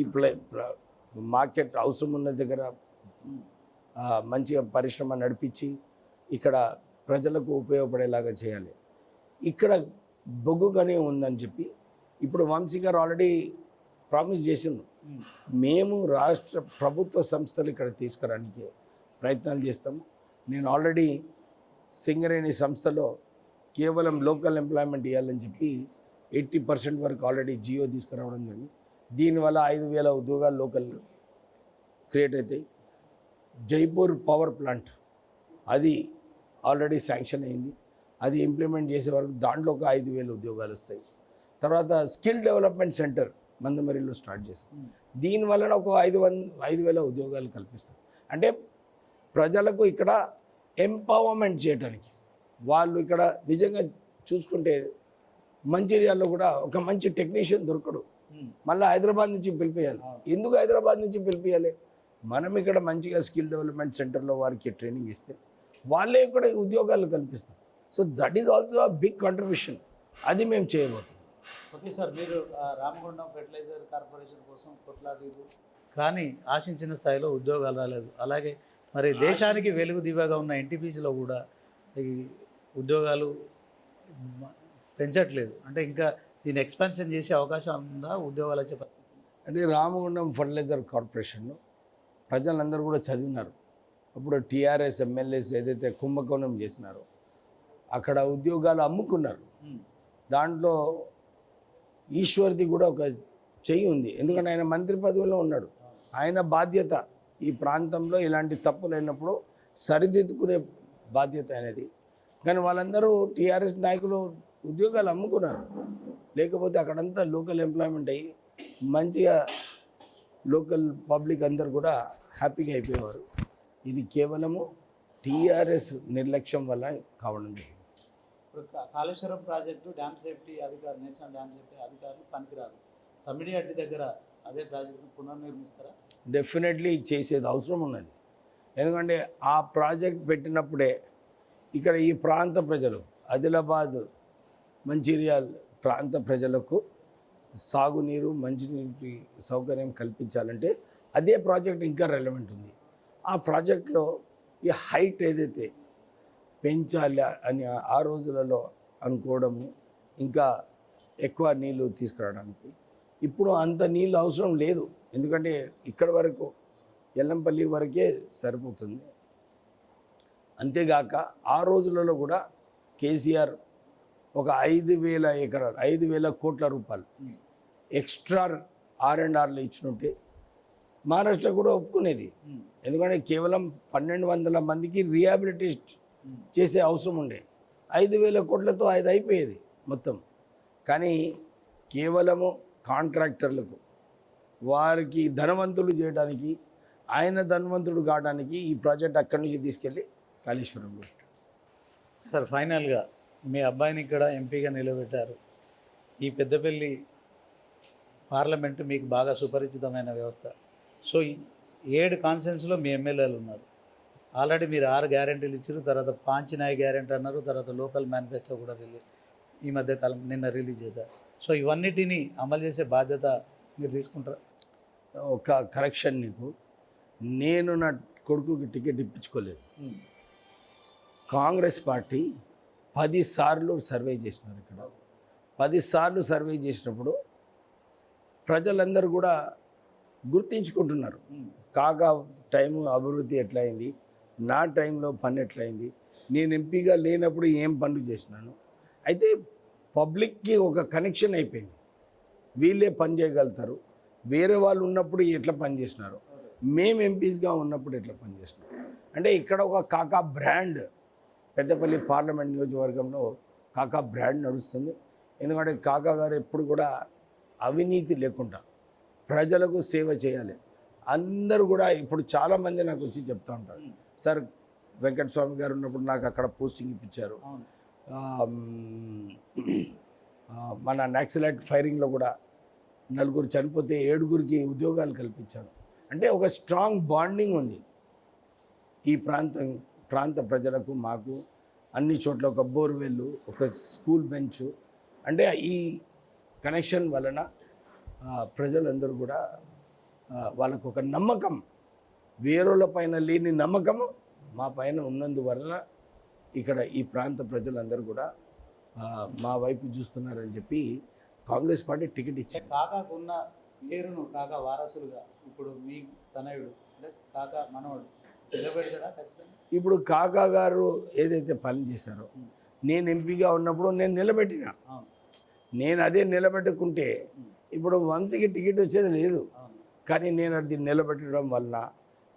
మార్కెట్ అవసరం ఉన్న దగ్గర మంచిగా పరిశ్రమ నడిపించి ఇక్కడ ప్రజలకు ఉపయోగపడేలాగా చేయాలి. ఇక్కడ బొగ్గు గని ఉందని చెప్పి ఇప్పుడు వంశీ గారు ఆల్రెడీ ప్రామిస్ చేసిండు. మేము రాష్ట్ర ప్రభుత్వ సంస్థలు ఇక్కడ తీసుకురానికి ప్రయత్నాలు చేస్తాము. నేను ఆల్రెడీ సింగరేణి సంస్థలో కేవలం లోకల్ ఎంప్లాయ్మెంట్ ఇవ్వాలని చెప్పి 80% వరకు ఆల్రెడీ జియో తీసుకురావడం జరిగింది. దీనివల్ల 5,000 ఉద్యోగాలు లోకల్ క్రియేట్ అవుతాయి. జైపూర్ పవర్ ప్లాంట్ అది ఆల్రెడీ శాంక్షన్ అయింది. అది ఇంప్లిమెంట్ చేసే వరకు దాంట్లో ఒక 5,000 ఉద్యోగాలు వస్తాయి. తర్వాత స్కిల్ డెవలప్మెంట్ సెంటర్ మందమరిలో స్టార్ట్ చేస్తాం. దీనివలన ఒక 5,000 ఉద్యోగాలు కల్పిస్తాం. అంటే ప్రజలకు ఇక్కడ ఎంపవర్మెంట్ చేయడానికి, వాళ్ళు ఇక్కడ నిజంగా చూసుకుంటే మంచిర్యాలలో కూడా ఒక మంచి టెక్నీషియన్ దొరకడు, మళ్ళీ హైదరాబాద్ నుంచి పిలిపియాలి. ఎందుకు హైదరాబాద్ నుంచి పిలిపియాలి? మనం ఇక్కడ మంచిగా స్కిల్ డెవలప్మెంట్ సెంటర్లో వారికి ట్రైనింగ్ ఇస్తే వాళ్ళే ఇక్కడ ఉద్యోగాలు కల్పిస్తాం. So that is also a big contribution. అది మేము చేయబోతున్నాం. ఓకే సార్, మీరు రామగుండం ఫెర్టిలైజర్ కార్పొరేషన్ కోసం కొట్లాడారు, కానీ ఆశించిన స్థాయిలో ఉద్యోగాలు రాలేదు. అలాగే మరి దేశానికి వెలుగు దివ్వగా ఉన్న ఎన్టీపీసీలో కూడా ఈ ఉద్యోగాలు పెంచట్లేదు. అంటే ఇంకా దీన్ని ఎక్స్పాన్షన్ చేసే అవకాశం ఉందా ఉద్యోగాలు వచ్చే పరిస్థితి? అంటే రామగుండం ఫర్టిలైజర్ కార్పొరేషన్లో ప్రజలందరూ కూడా చదివినారు. అప్పుడు టీఆర్ఎస్ ఎమ్మెల్యేస్ ఏదైతే కుంభకోణం చేసినారో అక్కడ ఉద్యోగాలు అమ్ముకున్నారు. దాంట్లో ఈశ్వర్ది కూడా ఒక చెయ్యి ఉంది. ఎందుకంటే ఆయన మంత్రి పదవిలో ఉన్నాడు. ఆయన బాధ్యత ఈ ప్రాంతంలో ఇలాంటి తప్పులు అయినప్పుడు సరిదిద్దుకునే బాధ్యత అనేది. కానీ వాళ్ళందరూ టీఆర్ఎస్ నాయకులు ఉద్యోగాలు అమ్ముకున్నారు. లేకపోతే అక్కడంతా లోకల్ ఎంప్లాయ్మెంట్ అయ్యి మంచిగా లోకల్ పబ్లిక్ అందరు కూడా హ్యాపీగా అయిపోయేవారు. ఇది కేవలము టీఆర్ఎస్ నిర్లక్ష్యం వల్ల కావడం. ఇప్పుడు కాళేశ్వరం ప్రాజెక్టు డ్యామ్ సేఫ్టీ అధికారులు, నేషనల్ డ్యామ్ సేఫ్టీ అధికారులు పనికిరాదు. తమిళనాడు దగ్గర అదే ప్రాజెక్టును పునర్నిర్మిస్తారా? డెఫినెట్లీ చేసేది అవసరం ఉన్నది. ఎందుకంటే ఆ ప్రాజెక్ట్ పెట్టినప్పుడే ఇక్కడ ఈ ప్రాంత ప్రజలు, ఆదిలాబాద్ మంచిర్యాల్ ప్రాంత ప్రజలకు సాగునీరు, మంచినీటి సౌకర్యం కల్పించాలంటే అదే ప్రాజెక్ట్ ఇంకా రెలవెంట్ ఉంది. ఆ ప్రాజెక్ట్లో ఈ హైట్ ఏదైతే పెంచాలి అని ఆ రోజులలో అనుకోవడము, ఇంకా ఎక్కువ నీళ్ళు తీసుకురావడానికి ఇప్పుడు అంత నీళ్ళు అవసరం లేదు. ఎందుకంటే ఇక్కడ వరకు ఎల్లంపల్లి వరకే సరిపోతుంది. అంతేగాక ఆ రోజులలో కూడా కేసీఆర్ ఒక 5,000 ఎకరాలు 5,000 కోట్ల రూపాయలు ఎక్స్ట్రా R&Rలు ఇచ్చినట్టే మహారాష్ట్ర కూడా ఒప్పుకునేది. ఎందుకంటే కేవలం 1,200 మందికి రీహాబిలిటేట్ చేసే అవసరం ఉండే. 5,000 కోట్లతో అది అయిపోయేది మొత్తం. కానీ కేవలము కాంట్రాక్టర్లకు, వారికి ధనవంతులు చేయడానికి, ఆయన ధనవంతుడు కావడానికి ఈ ప్రాజెక్ట్ అక్కడి నుంచి తీసుకెళ్ళి కాళేశ్వరంలో. సార్, ఫైనల్గా మీ అబ్బాయిని ఇక్కడ ఎంపీగా నిలబెట్టారు. ఈ పెద్దపల్లి పార్లమెంటు మీకు బాగా సుపరిచితమైన వ్యవస్థ. సో 7 కాన్స్టిట్యున్సీలో మీ ఎమ్మెల్యేలు ఉన్నారు. ఆల్రెడీ మీరు 6 గ్యారెంటీలు ఇచ్చారు. తర్వాత పాంచినాయ్ గ్యారెంటీ అన్నారు. తర్వాత లోకల్ మేనిఫెస్టో కూడా ఈ మధ్యకాలం నిన్న రిలీజ్ చేశారు. సో ఇవన్నిటినీ అమలు చేసే బాధ్యత మీరు తీసుకుంటారా? ఒక కరెక్షన్ నీకు, నేను నా కొడుకుకి టికెట్ ఇప్పించుకోలేదు. కాంగ్రెస్ పార్టీ 10 సార్లు సర్వే చేసినారు. ఇక్కడ 10 సార్లు సర్వే చేసినప్పుడు ప్రజలందరూ కూడా గుర్తించుకుంటున్నారు. కాగా టైము అభివృద్ధి ఎట్లయింది, నా టైంలో పని ఎట్లయింది, నేను ఎంపీగా లేనప్పుడు ఏం పనులు చేసినాను. అయితే పబ్లిక్కి ఒక కనెక్షన్ అయిపోయింది. వీళ్ళే పని చేయగలుగుతారు, వేరే వాళ్ళు ఉన్నప్పుడు ఎట్లా పని చేసినారు, మేము ఎంపీస్గా ఉన్నప్పుడు ఎట్లా పని చేసినారు. అంటే ఇక్కడ ఒక కాకా బ్రాండ్ పెద్దపల్లి పార్లమెంట్ నియోజకవర్గంలో కాకా బ్రాండ్ నడుస్తుంది. ఎందుకంటే కాకా గారు ఎప్పుడు కూడా అవినీతి లేకుండా ప్రజలకు సేవ చేయాలి. అందరూ కూడా ఇప్పుడు చాలామంది నాకు వచ్చి చెప్తూ ఉంటారు, సార్ వెంకటస్వామి గారు ఉన్నప్పుడు నాకు అక్కడ పోస్టింగ్ ఇప్పించారు, మన నక్సలైట్ ఫైరింగ్లో కూడా 4 చనిపోతే 7గురికి ఉద్యోగాలు కల్పించారు. అంటే ఒక స్ట్రాంగ్ బాండింగ్ ఉంది ఈ ప్రాంత ప్రజలకు మాకు. అన్ని చోట్ల ఒక బోర్వెల్లు, ఒక స్కూల్ బెంచ్, అంటే ఈ కనెక్షన్ వలన ప్రజలందరూ కూడా వాళ్ళకు ఒక నమ్మకం, వేరేల పైన లేని నమ్మకము మా పైన ఉన్నందువలన ఇక్కడ ఈ ప్రాంత ప్రజలందరూ కూడా మా వైపు చూస్తున్నారని చెప్పి కాంగ్రెస్ పార్టీ టికెట్ ఇచ్చింది. కాకాకున్న పేరును కాకా వారసులుగా ఇప్పుడు మీ తనయుడు అంటే కాకా మనవడు నిలబెడతాడా ఖచ్చితంగా? ఇప్పుడు కాకా గారు ఏదైతే పని చేశారో నేను ఎంపీగా ఉన్నప్పుడు నేను నిలబెట్టినా. నేను అదే నిలబెట్టుకుంటే ఇప్పుడు వంశీకి టికెట్ వచ్చేది లేదు. కానీ నేను అది నిలబెట్టడం వల్ల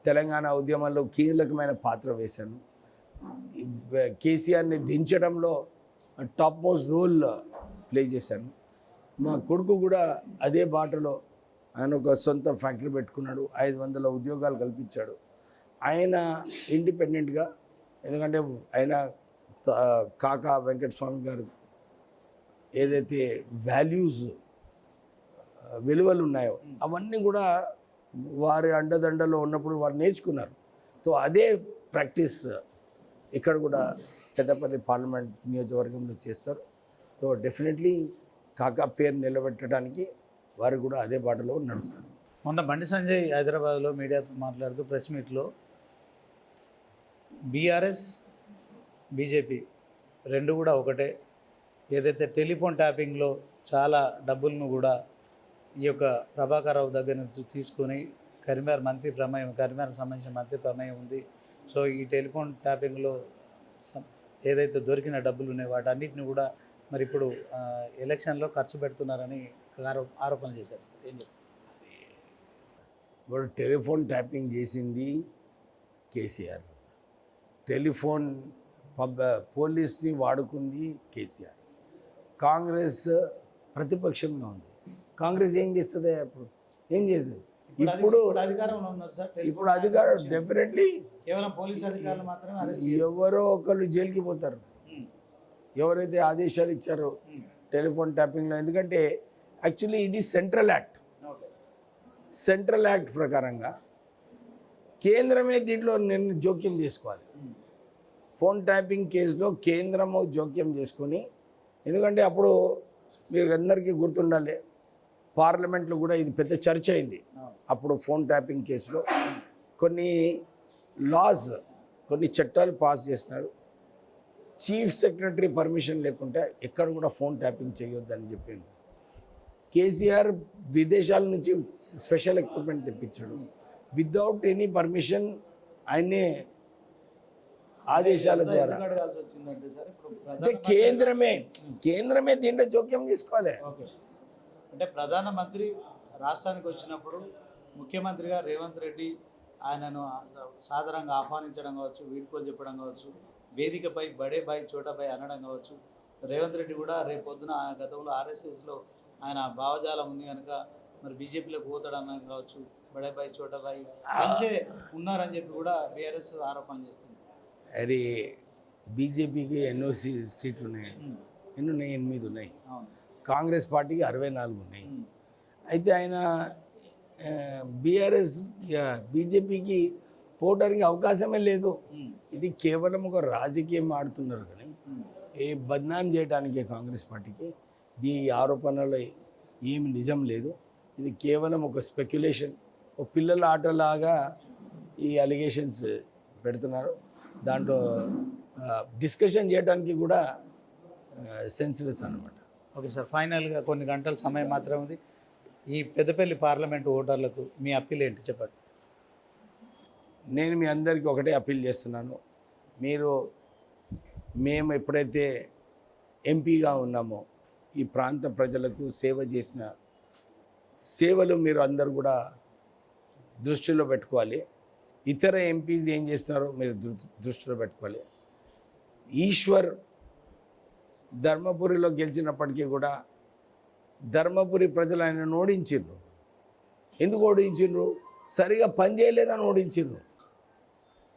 తెలంగాణ ఉద్యమంలో కీలకమైన పాత్ర వేశాను. కేసీఆర్ని దించడంలో టాప్ మోస్ట్ రోల్ ప్లే చేశాను. మా కొడుకు కూడా అదే బాటలో ఆయన ఒక సొంత ఫ్యాక్టరీ పెట్టుకున్నాడు, 500 ఉద్యోగాలు కల్పించాడు. ఆయన ఇండిపెండెంట్గా, ఎందుకంటే ఆయన కాకా వెంకటస్వామి గారు ఏదైతే వాల్యూస్ విలువలు ఉన్నాయో అవన్నీ కూడా వారి అండదండలో ఉన్నప్పుడు వారు నేర్చుకున్నారు. సో అదే ప్రాక్టీస్ ఇక్కడ కూడా పెద్దపల్లి పార్లమెంట్ నియోజకవర్గంలో చేస్తారు. సో డెఫినెట్లీ కాకా పేరు నిలబెట్టడానికి వారు కూడా అదే బాటలో నడుస్తారు. మొన్న బండి సంజయ్ హైదరాబాద్లో మీడియాతో మాట్లాడుతూ ప్రెస్ మీట్లో బీఆర్ఎస్ బీజేపీ రెండు కూడా ఒకటే, ఏదైతే టెలిఫోన్ ట్యాపింగ్లో చాలా డబ్బులను కూడా ఈ యొక్క ప్రభాకర్ రావు దగ్గర నుంచి తీసుకొని కరీంనగర్కి సంబంధించిన మంత్రి ప్రమేయం ఉంది. సో ఈ టెలిఫోన్ ట్యాపింగ్లో ఏదైతే దొరికిన డబ్బులు ఉన్నాయో వాటన్నిటిని కూడా మరి ఇప్పుడు ఎలక్షన్లో ఖర్చు పెడుతున్నారని ఆరోపణలు చేశారు. సార్ ఏం చెప్తారు? ఇప్పుడు టెలిఫోన్ ట్యాపింగ్ చేసింది కేసీఆర్, టెలిఫోన్ పోలీస్ని వాడుకుంది కేసీఆర్. కాంగ్రెస్ ప్రతిపక్షంలో ఉంది. కాంగ్రెస్ ఏం చేస్తుంది? అప్పుడు ఏం చేస్తుంది? ఇప్పుడు అధికారంలో ఉన్నారు సార్. ఇప్పుడు అధికారం డెఫినెట్లీ కేవలం పోలీస్ అధికారులు మాత్రమే ఎవరో ఒకళ్ళు జైలుకి పోతారు, ఎవరైతే ఆదేశాలు ఇచ్చారో టెలిఫోన్ ట్యాపింగ్లో. ఎందుకంటే యాక్చువల్లీ ఇది సెంట్రల్ యాక్ట్ ప్రకారంగా కేంద్రమే దీంట్లో నేను జోక్యం చేసుకోవాలి. ఫోన్ ట్యాపింగ్ కేసులో కేంద్రము జోక్యం చేసుకొని, ఎందుకంటే అప్పుడు మీరు అందరికీ గుర్తుండాలి, పార్లమెంట్లో కూడా ఇది పెద్ద చర్చ అయింది. అప్పుడు ఫోన్ ట్యాపింగ్ కేసులో కొన్ని చట్టాలు పాస్ చేసినారు. చీఫ్ సెక్రటరీ పర్మిషన్ లేకుంటే ఎక్కడ కూడా ఫోన్ ట్యాపింగ్ చేయొద్దని చెప్పింది. కేసీఆర్ విదేశాల నుంచి స్పెషల్ ఎక్విప్మెంట్ తెప్పించాడు, వితౌట్ ఎనీ పర్మిషన్ ఆయనే ఆదేశాల ద్వారా. అంటే కేంద్రమే దీంట్లో జోక్యం తీసుకోవాలి. అంటే ప్రధానమంత్రి రాష్ట్రానికి వచ్చినప్పుడు ముఖ్యమంత్రిగా రేవంత్ రెడ్డి ఆయనను సాధారణంగా ఆహ్వానించడం కావచ్చు, వీడ్కోలు చెప్పడం కావచ్చు, వేదికపై బడే బాయ్ చోటాబాయ్ అనడం కావచ్చు. రేవంత్ రెడ్డి కూడా రేపొద్దున గతంలో ఆర్ఎస్ఎస్లో ఆయన భావజాలం ఉంది కనుక మరి బీజేపీలోకి పోతాడని కావచ్చు, బడే బాయ్ చోటాబాయ్ కలిసే ఉన్నారని చెప్పి కూడా బీఆర్ఎస్ ఆరోపణలు చేస్తుంది. అరే బీజేపీకి ఎన్నో సీట్లు ఉన్నాయి? ఎన్ని ఉన్నాయి? 8 ఉన్నాయి. కాంగ్రెస్ పార్టీకి 64 ఉన్నాయి. అయితే ఆయన బీజేపీకి పోవడానికి అవకాశమే లేదు. ఇది కేవలం ఒక రాజకీయం ఆడుతున్నారు కానీ బద్నాం చేయడానికి కాంగ్రెస్ పార్టీకి ఈ ఆరోపణలో ఏమి నిజం లేదు. ఇది కేవలం ఒక స్పెక్యులేషన్, ఒక పిల్లల ఆటలాగా ఈ అలిగేషన్స్ పెడుతున్నారు. దాంట్లో డిస్కషన్ చేయడానికి కూడా సెన్స్లెస్ అన్నమాట. ఓకే సార్, ఫైనల్గా కొన్ని గంటల సమయం మాత్రమే ఉంది. ఈ పెద్దపల్లి పార్లమెంటు ఓటర్లకు మీ అప్పీల్ ఏంటి చెప్పండి. నేను మీ అందరికీ ఒకటే అప్పీల్ చేస్తున్నాను. మేము ఎప్పుడైతే ఎంపీగా ఉన్నామో ఈ ప్రాంత ప్రజలకు సేవ చేసిన సేవలు మీరు అందరూ కూడా దృష్టిలో పెట్టుకోవాలి. ఇతర ఎంపీస్ ఏం చేస్తున్నారో మీరు దృష్టిలో పెట్టుకోవాలి. ఈశ్వర్ ధర్మపురిలో గెలిచినప్పటికీ కూడా ధర్మపురి ప్రజలు ఆయనను ఓడించిండ్రు. ఎందుకు ఓడించిండ్రు? సరిగా పనిచేయలేదని ఓడించిండ్రు.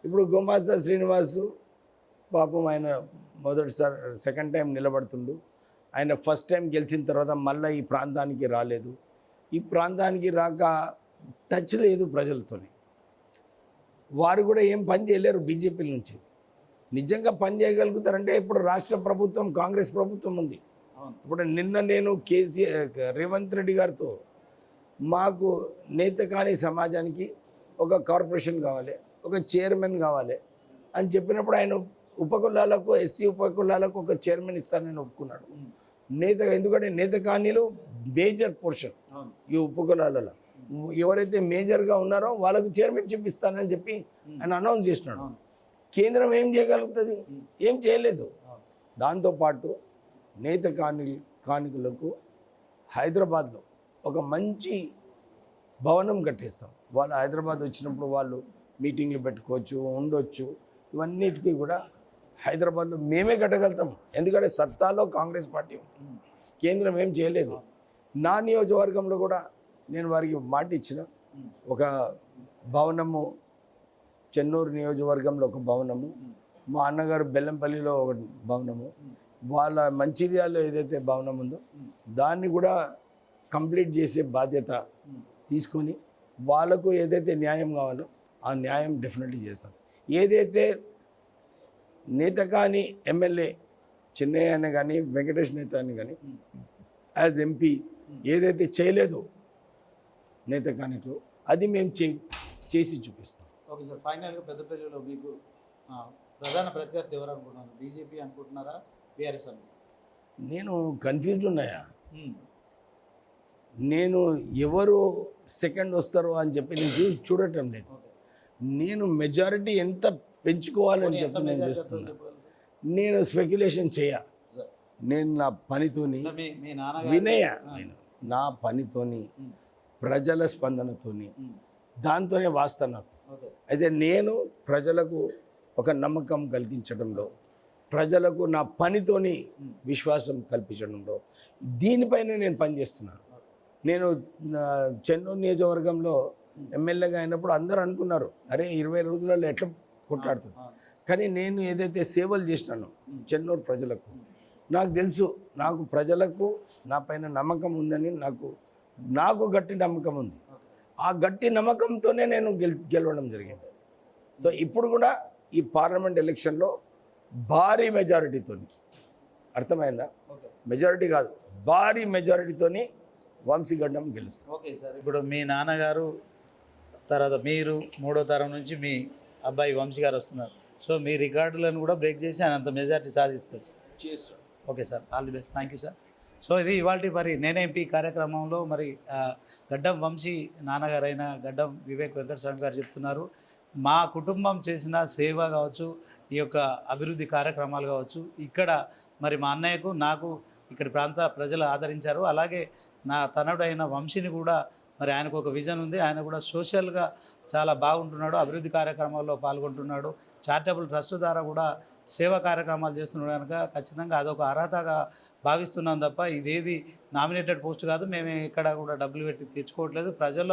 ఇప్పుడు గుమాస్తా శ్రీనివాసు పాపం ఆయన మొదటిసారి సెకండ్ టైం నిలబడుతుండు. ఆయన ఫస్ట్ టైం గెలిచిన తర్వాత మళ్ళీ ఈ ప్రాంతానికి రాలేదు. ఈ ప్రాంతానికి రాక టచ్ లేదు ప్రజలతోని. వారు కూడా ఏం పని చేయలేరు బీజేపీ నుంచి. నిజంగా పని చేయగలుగుతారంటే ఇప్పుడు రాష్ట్ర ప్రభుత్వం కాంగ్రెస్ ప్రభుత్వం ఉంది. ఇప్పుడు నిన్న నేను రేవంత్ రెడ్డి గారితో మాకు నేత కాని సమాజానికి ఒక కార్పొరేషన్ కావాలి, ఒక చైర్మన్ కావాలి అని చెప్పినప్పుడు ఆయన ఉపకులాలకు ఎస్సీ ఉపకులాలకు ఒక చైర్మన్ ఇస్తానని ఒప్పుకున్నాడు. ఎందుకంటే నేత కానీలు మేజర్ పోర్షన్ ఈ ఉపకులాలలో ఎవరైతే మేజర్గా ఉన్నారో వాళ్ళకు చైర్మన్షిప్ ఇస్తానని చెప్పి ఆయన అనౌన్స్ చేసినాడు. కేంద్రం ఏం చేయగలుగుతుంది? ఏం చేయలేదు. దాంతోపాటు నేత కానికులకు హైదరాబాద్లో ఒక మంచి భవనం కట్టిస్తాం. వాళ్ళు హైదరాబాద్ వచ్చినప్పుడు వాళ్ళు మీటింగ్లు పెట్టుకోవచ్చు, ఉండొచ్చు. ఇవన్నిటికీ కూడా హైదరాబాద్లో మేమే కట్టగలుగుతాం. ఎందుకంటే సత్తాలో కాంగ్రెస్ పార్టీ ఉంది. కేంద్రం ఏం చేయలేదు. నా నియోజకవర్గంలో కూడా నేను వారికి మాట ఇచ్చిన ఒక భవనము, చెన్నూరు నియోజకవర్గంలో ఒక భవనము, మా అన్నగారు బెల్లంపల్లిలో ఒక భవనము, వాళ్ళ మంచిర్యాలలో ఏదైతే భవనం ఉందో దాన్ని కూడా కంప్లీట్ చేసే బాధ్యత తీసుకొని వాళ్ళకు ఏదైతే న్యాయం కావాలో ఆ న్యాయం డెఫినెట్లీ చేస్తాం. ఏదైతే నేత కానీ ఎమ్మెల్యే చిన్నయ్య అని కానీ వెంకటేష్ నేత అని కానీ యాజ్ ఎంపీ ఏదైతే చేయలేదో నేత కానిట్లో అది మేము చేసి చూపిస్తాం. ఓకే సార్, ఫైనల్గా పెద్దపల్లిలో మీకు ప్రధాన ప్రత్యర్థి ఎవరు అనుకుంటున్నారు? బీజేపీ అనుకుంటున్నారా, బీఆర్ఎస్ అనుకుంటున్నారా? నేను కన్ఫ్యూజ్డ్ ఉన్నాయా. నేను ఎవరు సెకండ్ వస్తారో అని చెప్పి నేను చూడటం లేదు. నేను మెజారిటీ ఎంత పెంచుకోవాలని చెప్పి నేను చూస్తున్నా. నేను స్పెక్యులేషన్ చేయ. నేను నా పనితోని వినయ, నేను నా పనితోని ప్రజల స్పందనతోని దాంతోనే వాస్తా నాకు. అయితే నేను ప్రజలకు ఒక నమ్మకం కలిగించడంలో, ప్రజలకు నా పనితోని విశ్వాసం కల్పించడంలో దీనిపైన నేను పనిచేస్తున్నాను. నేను చెన్నూరు నియోజకవర్గంలో ఎమ్మెల్యేగా అయినప్పుడు అందరూ అనుకున్నారు, అరే 20 రోజులలో ఎట్లా కొట్లాడుతుంది. కానీ నేను ఏదైతే సేవలు చేసినానో చెన్నూరు ప్రజలకు, నాకు తెలుసు నాకు ప్రజలకు నా పైన నమ్మకం ఉందని నాకు గట్టి నమ్మకం ఉంది. ఆ గట్టి నమ్మకంతోనే నేను గెలవడం జరిగింది. సో ఇప్పుడు కూడా ఈ పార్లమెంట్ ఎలక్షన్లో భారీ మెజారిటీతో, అర్థమైందా, మెజారిటీ కాదు భారీ మెజారిటీతోని వంశీగడ్డం గెలుస్తుంది. ఓకే సార్, ఇప్పుడు మీ నాన్నగారు తర్వాత మీరు మూడో తరం నుంచి మీ అబ్బాయి వంశీ గారు వస్తున్నారు. సో మీ రికార్డులను కూడా బ్రేక్ చేసి ఆయన అంత మెజారిటీ సాధిస్తారు. Okay sir, all the best, thank you sir. So ఇది ఇవాళ మరి నేనే ఎంపీ కార్యక్రమంలో మరి గడ్డం వంశీ నాన్నగారైన గడ్డం వివేక్ వెంకటస్వామి గారు చెప్తున్నారు, మా కుటుంబం చేసిన సేవ కావచ్చు, ఈ యొక్క అభివృద్ధి కార్యక్రమాలు కావచ్చు, ఇక్కడ మరి మా అన్నయ్యకు నాకు ఇక్కడి ప్రాంత ప్రజలు ఆదరించారు. అలాగే నా తనయుడైన వంశీని కూడా మరి ఆయనకు ఒక విజన్ ఉంది. ఆయన కూడా సోషల్గా చాలా బాగుంటున్నాడు, అభివృద్ధి కార్యక్రమాల్లో పాల్గొంటున్నాడు, చారిటబుల్ ట్రస్ట్ ద్వారా కూడా సేవా కార్యక్రమాలు చేస్తున్నాడు. కనుక ఖచ్చితంగా అదొక అర్హతగా భావిస్తున్నాం తప్ప ఇదేది నామినేటెడ్ పోస్ట్ కాదు. మేము ఇక్కడ కూడా డబ్బులు పెట్టి తెచ్చుకోవట్లేదు, ప్రజల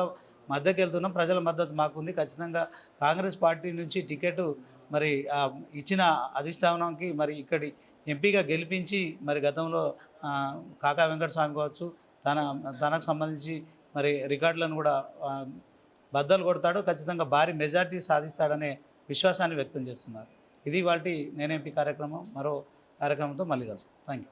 మద్దతుకు వెళ్తున్నాం, ప్రజల మద్దతు మాకుంది. ఖచ్చితంగా కాంగ్రెస్ పార్టీ నుంచి టికెట్ మరి ఇచ్చిన అధిష్టానానికి మరి ఇక్కడి ఎంపీగా గెలిపించి మరి గతంలో కాకా వెంకటస్వామి కావచ్చు తనకు సంబంధించి మరి రికార్డులను కూడా బద్దలు కొడతాడు, ఖచ్చితంగా భారీ మెజార్టీ సాధిస్తాడనే విశ్వాసాన్ని వ్యక్తం చేస్తున్నారు. ఇది వాటి నేనేంపీ కార్యక్రమం. మరో కార్యక్రమంతో మళ్ళీ కలుస్తాం. Thank you.